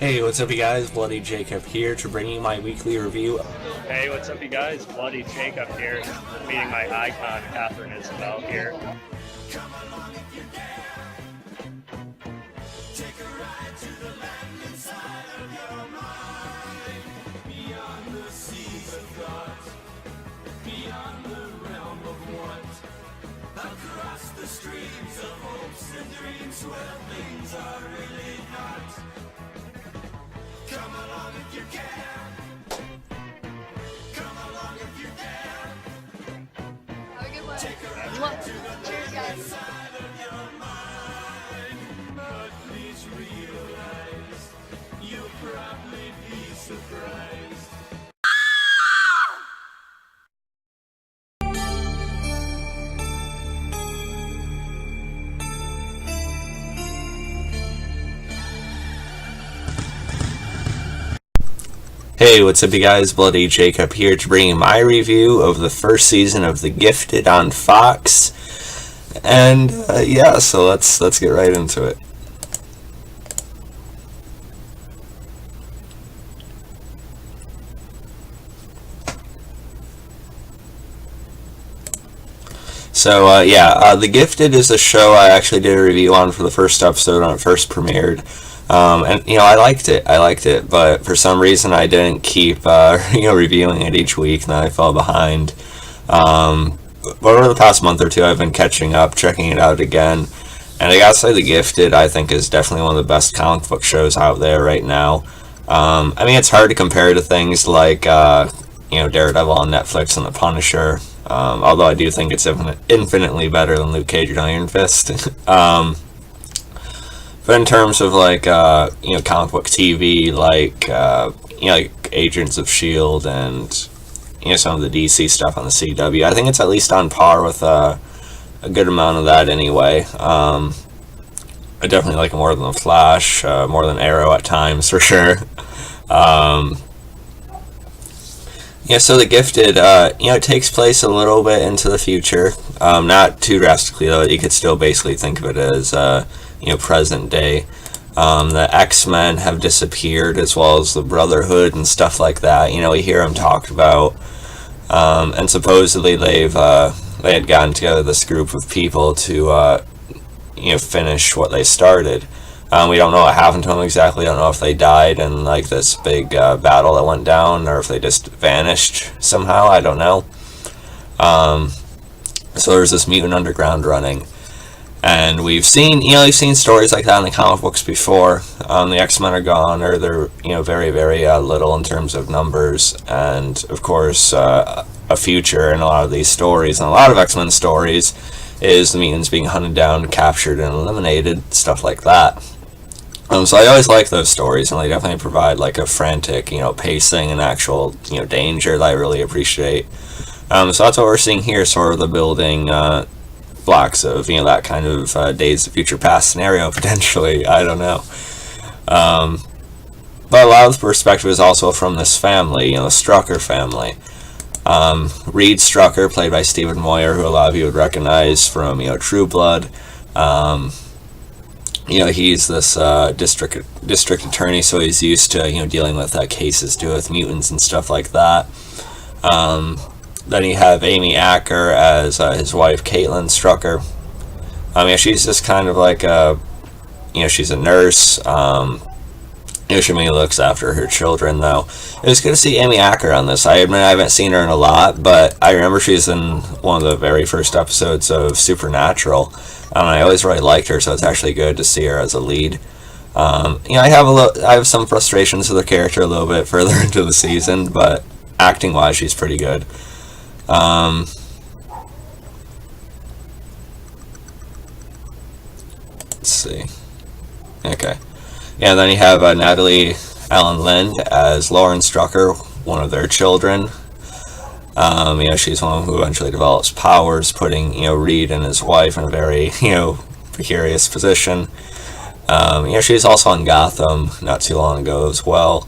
Hey, what's up you guys? Bloody Jacob here to bring you my weekly review. Hey, what's up you guys? Bloody Jacob here, meeting my icon, Catherine Isabel here. Across the streams of hopes and dreams where things are really not. Come along if you can. Come along if you dare. Have a good one. Cheers, guys. Side of your mind, but please realize you'll probably be surprised. Hey, what's up you guys? Bloody Jacob here to bring you my review of the first season of The Gifted on Fox. And yeah, so let's get right into it. So yeah, The Gifted is a show I actually did a review on for the first episode when it first premiered. And I liked it, but for some reason I didn't keep reviewing it each week, and then I fell behind. But over the past month or two, I've been catching up, checking it out again, and I gotta say, The Gifted, I think, is definitely one of the best comic book shows out there right now. I mean, it's hard to compare to things like Daredevil on Netflix and The Punisher, although I do think it's infinitely better than Luke Cage and Iron Fist. But in terms of like comic book TV, like Agents of S.H.I.E.L.D. and some of the DC stuff on the CW, I think it's at least on par with a good amount of that anyway. I definitely like it more than The Flash, more than Arrow at times for sure. So The Gifted, it takes place a little bit into the future, not too drastically though. You could still basically think of it as present day. The X-Men have disappeared, as well as the Brotherhood and stuff like that. We hear them talked about, and supposedly they had gotten together this group of people to finish what they started. We don't know what happened to them exactly. I don't know if they died in like this big battle that went down, or if they just vanished somehow. I don't know. So there's this mutant underground running. And we've seen stories like that in the comic books before. The X-Men are gone, or they're, very, very little in terms of numbers. And, of course, a future in a lot of these stories, and a lot of X-Men stories, is the mutants being hunted down, captured, and eliminated, stuff like that. So I always like those stories, and they definitely provide, like, a frantic, pacing and actual, danger that I really appreciate. So that's what we're seeing here, sort of the building blocks of that kind of Days of Future Past scenario, potentially. I don't know, but a lot of the perspective is also from this family, the Strucker family. Reed Strucker, played by Stephen Moyer, who a lot of you would recognize from True Blood. He's this district attorney, so he's used to dealing with cases to do with mutants and stuff like that. Then you have Amy Acker as his wife, Caitlin Strucker. She's just kind of like she's a nurse. She mainly looks after her children, though. It was good to see Amy Acker on this. I admit I haven't seen her in a lot, but I remember she's in one of the very first episodes of Supernatural, and I always really liked her, so it's actually good to see her as a lead. I have some frustrations with her character a little bit further into the season, but acting-wise, she's pretty good. Let's see. Okay. Yeah, then you have Natalie Alyn as Lauren Strucker, one of their children. She's one who eventually develops powers, putting, Reed and his wife in a very, precarious position. She's also on Gotham not too long ago as well.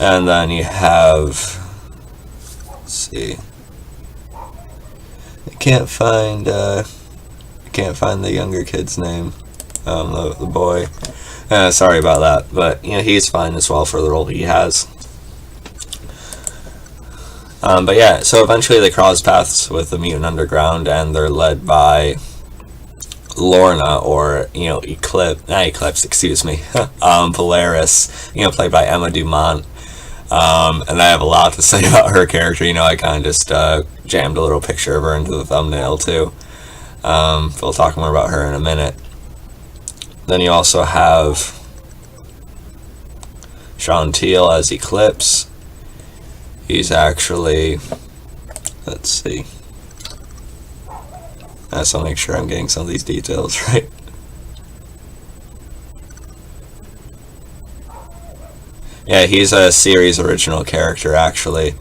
And then you have, let's see. I can't find the younger kid's name. The boy. Sorry about that, but he's fine as well for the role he has. But yeah, so eventually they cross paths with the mutant underground, and they're led by Lorna, or Eclipse, excuse me, Polaris, played by Emma Dumont. And I have a lot to say about her character. I kind of just jammed a little picture of her into the thumbnail too. We'll talk more about her in a minute. Then you also have Teale as Eclipse. He's actually, let's see. I just want to make sure I'm getting some of these details right. Yeah, he's a series original character actually.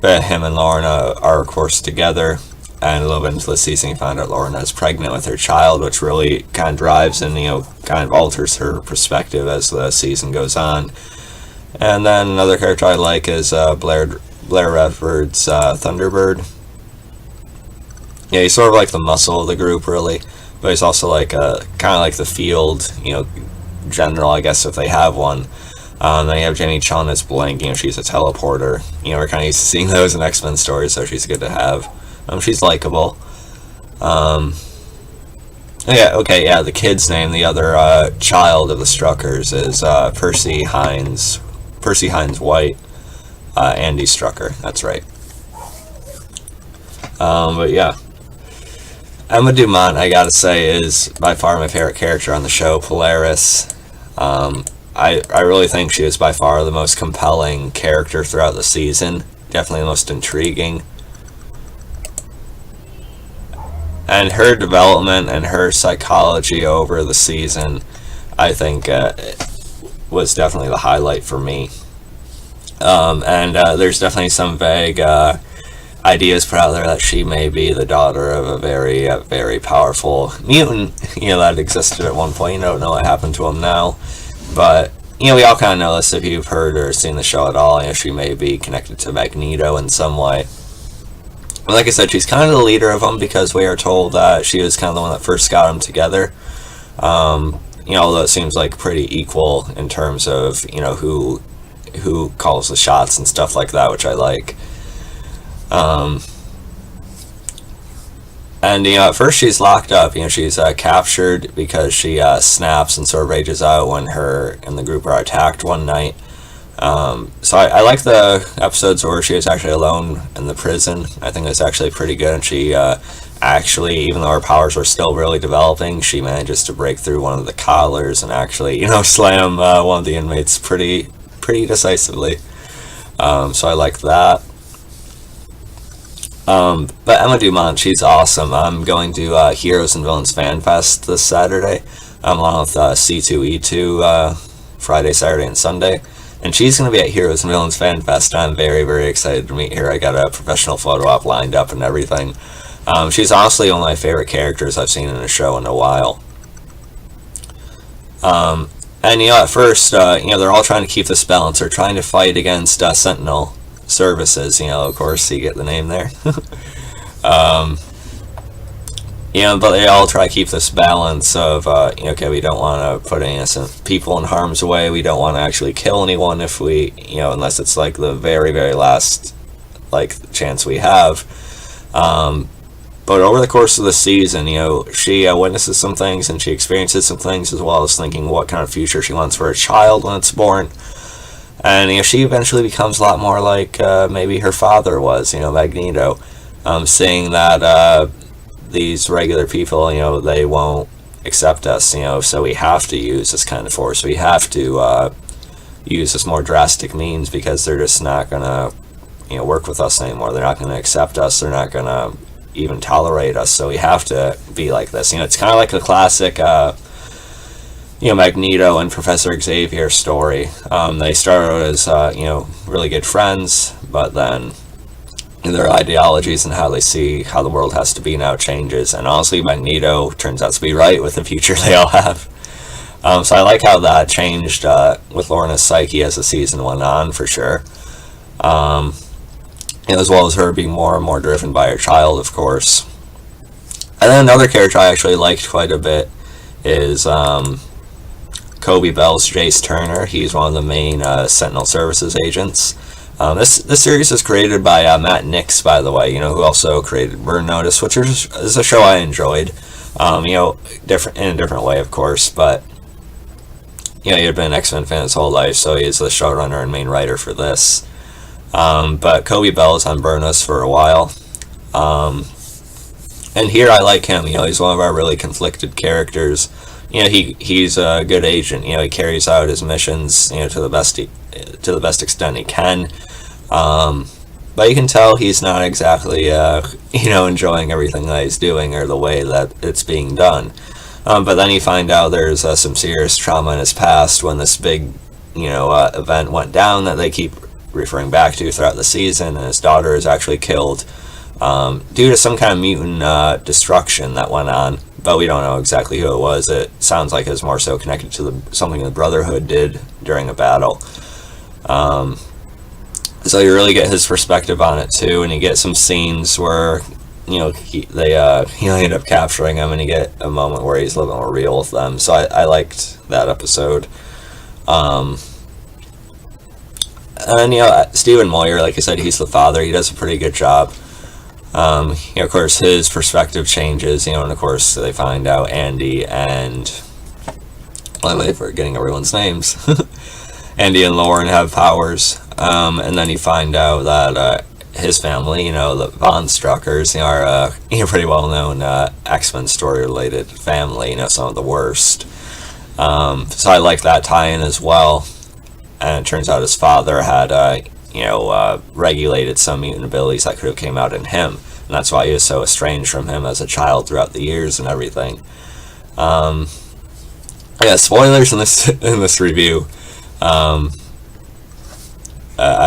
But him and Lorna are of course together. And a little bit into the season, you find out Lorna is pregnant with her child, which really kind of drives and, kind of alters her perspective as the season goes on. And then another character I like is Blair Redford's Thunderbird. Yeah, he's sort of like the muscle of the group, really. But he's also like kind of like the field, general, I guess, if they have one. Then you have Jenny Chung as Blank, she's a teleporter. We're kind of used to seeing those in X-Men stories, so she's good to have. She's likable. The kid's name, the other child of the Struckers, is Percy Hynes. Percy Hynes White. Andy Strucker, that's right. But yeah. Emma Dumont, I gotta say, is by far my favorite character on the show, Polaris. I really think she is by far the most compelling character throughout the season. Definitely the most intriguing. And her development and her psychology over the season, I think, was definitely the highlight for me. There's definitely some vague ideas put out there that she may be the daughter of a very, very powerful mutant, that existed at one point. You don't know what happened to him now. But, we all kind of know this if you've heard or seen the show at all. She may be connected to Magneto in some way. Like I said, she's kind of the leader of them because we are told that she was kind of the one that first got them together. Although it seems like pretty equal in terms of, who calls the shots and stuff like that, which I like. At first she's locked up. She's captured because she snaps and sort of rages out when her and the group are attacked one night. So I like the episodes where she was actually alone in the prison. I think that's actually pretty good. And she actually, even though her powers were still really developing, she manages to break through one of the collars and actually, slam one of the inmates pretty decisively. So I like that. But Emma Dumont, she's awesome. I'm going to Heroes and Villains Fan Fest this Saturday, along with C2E2 Friday, Saturday, and Sunday. And she's going to be at Heroes and Villains Fan Fest. I'm very, very excited to meet her. I got a professional photo op lined up and everything. She's honestly one of my favorite characters I've seen in a show in a while. At first, they're all trying to keep this balance. They're trying to fight against Sentinel Services. Of course, you get the name there. But they all try to keep this balance of, we don't want to put innocent people in harm's way. We don't want to actually kill anyone if we, unless it's like the very, very last, chance we have. But over the course of the season, she witnesses some things and she experiences some things, as well as thinking what kind of future she wants for her child when it's born. And, she eventually becomes a lot more like maybe her father was, Magneto. Seeing that these regular people, they won't accept us, so we have to use this kind of force. We have to use this more drastic means because they're just not going to, work with us anymore. They're not going to accept us. They're not going to even tolerate us. So we have to be like this. It's kind of like the classic, Magneto and Professor Xavier story. They started as, really good friends, but then their ideologies and how they see how the world has to be now changes. And honestly, Magneto turns out to be right with the future they all have. So I like how that changed with Lorna's psyche as the season went on, for sure. As well as her being more and more driven by her child, of course. And then another character I actually liked quite a bit is Coby Bell's Jace Turner. He's one of the main Sentinel Services agents. This series is created by Matt Nix, by the way, who also created Burn Notice, which is a show I enjoyed. Different in a different way, of course, but he had been an X-Men fan his whole life, so he's the showrunner and main writer for this. But Coby Bell is on Burn Notice for a while. And here I like him. He's one of our really conflicted characters. He's a good agent. He carries out his missions, to the best extent he can. But you can tell he's not exactly, enjoying everything that he's doing or the way that it's being done. But then you find out there's some serious trauma in his past when this big, event went down that they keep referring back to throughout the season, and his daughter is actually killed due to some kind of mutant destruction that went on. But we don't know exactly who it was. It sounds like it's more so connected to something the Brotherhood did during a battle. So you really get his perspective on it too, and you get some scenes where they end up capturing him, and you get a moment where he's a little more real with them. So I liked that episode. And Stephen Moyer, like I said, he's the father. He does a pretty good job. Of course, his perspective changes, and of course they find out Andy and I'm forgetting everyone's names. Andy and Lauren have powers, and then you find out that his family, the Von Struckers, are a pretty well-known X-Men story-related family, some of the worst. So I like that tie-in as well. And it turns out his father had, regulated some mutant abilities that could have came out in him, and that's why he was so estranged from him as a child throughout the years and everything. Spoilers in this review. I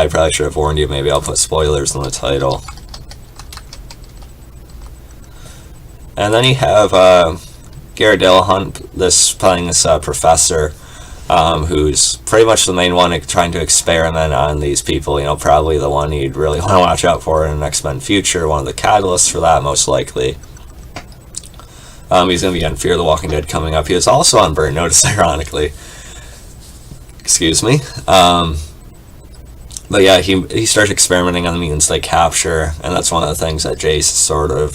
probably should have warned you. Maybe I'll put spoilers in the title. And then you have Garrett Dillahunt, playing this professor, who's pretty much the main one trying to experiment on these people. Probably the one you'd really want to watch out for in an X-Men future. One of the catalysts for that, most likely. He's going to be on Fear the Walking Dead coming up. He was also on Burn Notice, ironically. Excuse me. But yeah, he starts experimenting on the mutants they capture, and that's one of the things that Jace is sort of,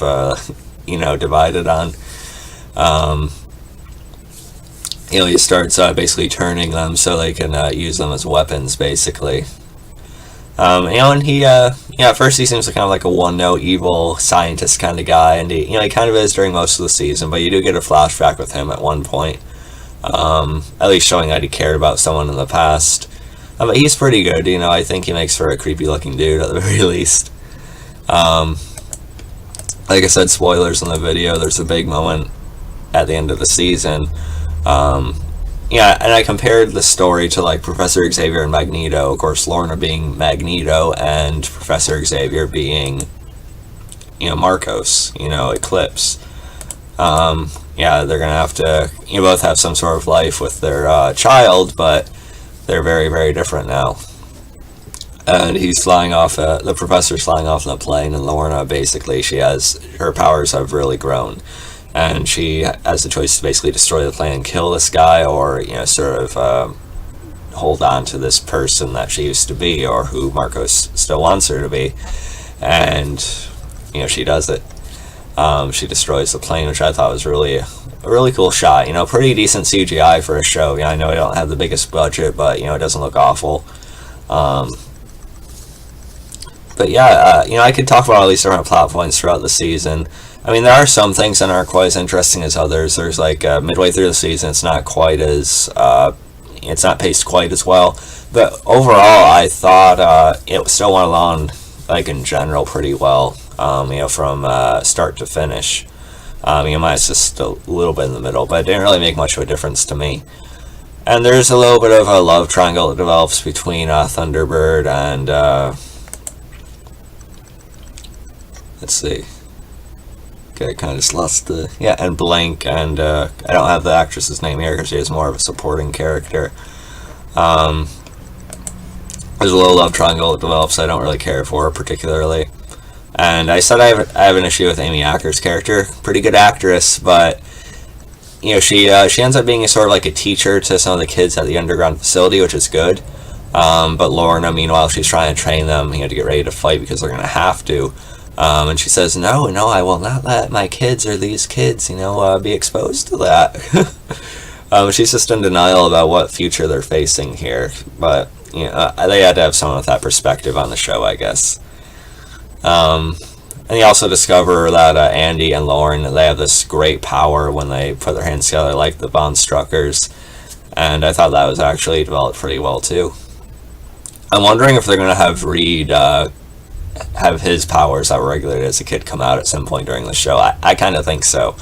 divided on. He starts basically turning them so they can use them as weapons, basically. And he, at first he seems kind of like a one-note evil scientist kind of guy, and he kind of is during most of the season, but you do get a flashback with him at one point. At least showing that he cared about someone in the past. But he's pretty good, I think he makes for a creepy-looking dude at the very least. Like I said, spoilers in the video, there's a big moment at the end of the season. And I compared the story to like Professor Xavier and Magneto. Of course, Lorna being Magneto and Professor Xavier being, Marcos, Eclipse. They're gonna have to, both have some sort of life with their child, but they're very, very different now. And he's flying off, the professor's flying off in a plane, and Lorna, basically, her powers have really grown. And she has the choice to basically destroy the plane and kill this guy, or, hold on to this person that she used to be, or who Marcos still wants her to be. And, she does it. She destroys the plane, which I thought was really a really cool shot. Pretty decent CGI for a show. I know I don't have the biggest budget, but, it doesn't look awful. But yeah, I could talk about all these different plot points throughout the season. There are some things that aren't quite as interesting as others. There's like midway through the season, it's not quite as, it's not paced quite as well. But overall, I thought it still went along, like in general, pretty well. From start to finish. Mine's just a little bit in the middle, but it didn't really make much of a difference to me. And there's a little bit of a love triangle that develops between Thunderbird and, let's see. Okay, I kind of just lost the, and Blank, and I don't have the actress's name here because she is more of a supporting character. There's a little love triangle that develops I don't really care for particularly. And I said I have an issue with Amy Acker's character. Pretty good actress, but she ends up being sort of like a teacher to some of the kids at the underground facility, which is good. But Lorna, meanwhile, she's trying to train them, to get ready to fight because they're going to have to. And she says, no, I will not let my kids or these kids, be exposed to that. She's just in denial about what future they're facing here. But, they had to have someone with that perspective on the show, I guess. And you also discover that Andy and Lauren, they have this great power when they put their hands together, like the Von Struckers. And I thought that was actually developed pretty well, too. I'm wondering if they're going to have Reed have his powers that were regulated as a kid come out at some point during the show. I kind of think so.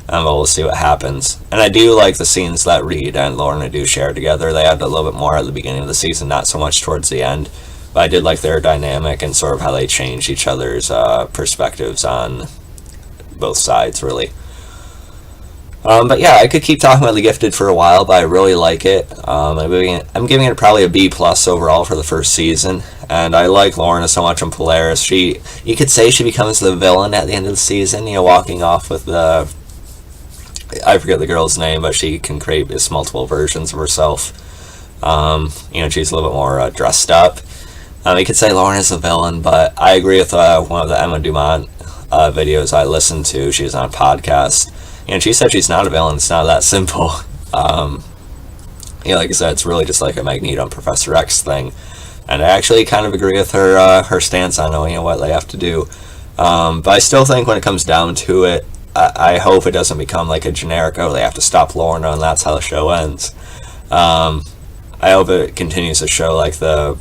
But we'll see what happens. And I do like the scenes that Reed and Lorna do share together. They had a little bit more at the beginning of the season, not so much towards the end. But I did like their dynamic and sort of how they change each other's perspectives on both sides, really. But yeah, I could keep talking about The Gifted for a while, but I really like it. I'm giving it probably a B+ overall for the first season. And I like Lorna so much on Polaris. You could say she becomes the villain at the end of the season, walking off with I forget the girl's name, but she can create just multiple versions of herself. She's a little bit more dressed up. You could say Lorna's a villain, but I agree with one of the Emma Dumont videos I listened to. She was on a podcast, and she said she's not a villain. It's not that simple. Like I said, it's really just like a Magneto and Professor X thing. And I actually kind of agree with her stance on what they have to do. But I still think when it comes down to it, I hope it doesn't become like a generic, they have to stop Lorna and that's how the show ends. I hope it continues to show like the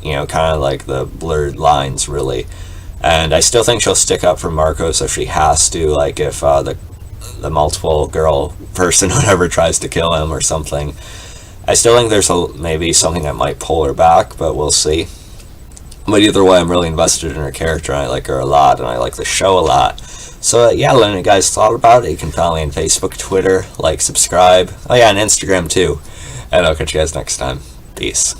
kind of like the blurred lines, really. And I still think she'll stick up for Marcos if she has to, like if the multiple girl person, whatever, tries to kill him or something. I still think there's maybe something that might pull her back, but we'll see. But either way, I'm really invested in her character, and I like her a lot, and I like the show a lot. So yeah, let me know what you guys thought about it. You can follow me on Facebook, Twitter, subscribe. Oh yeah, and Instagram too. And I'll catch you guys next time. Peace.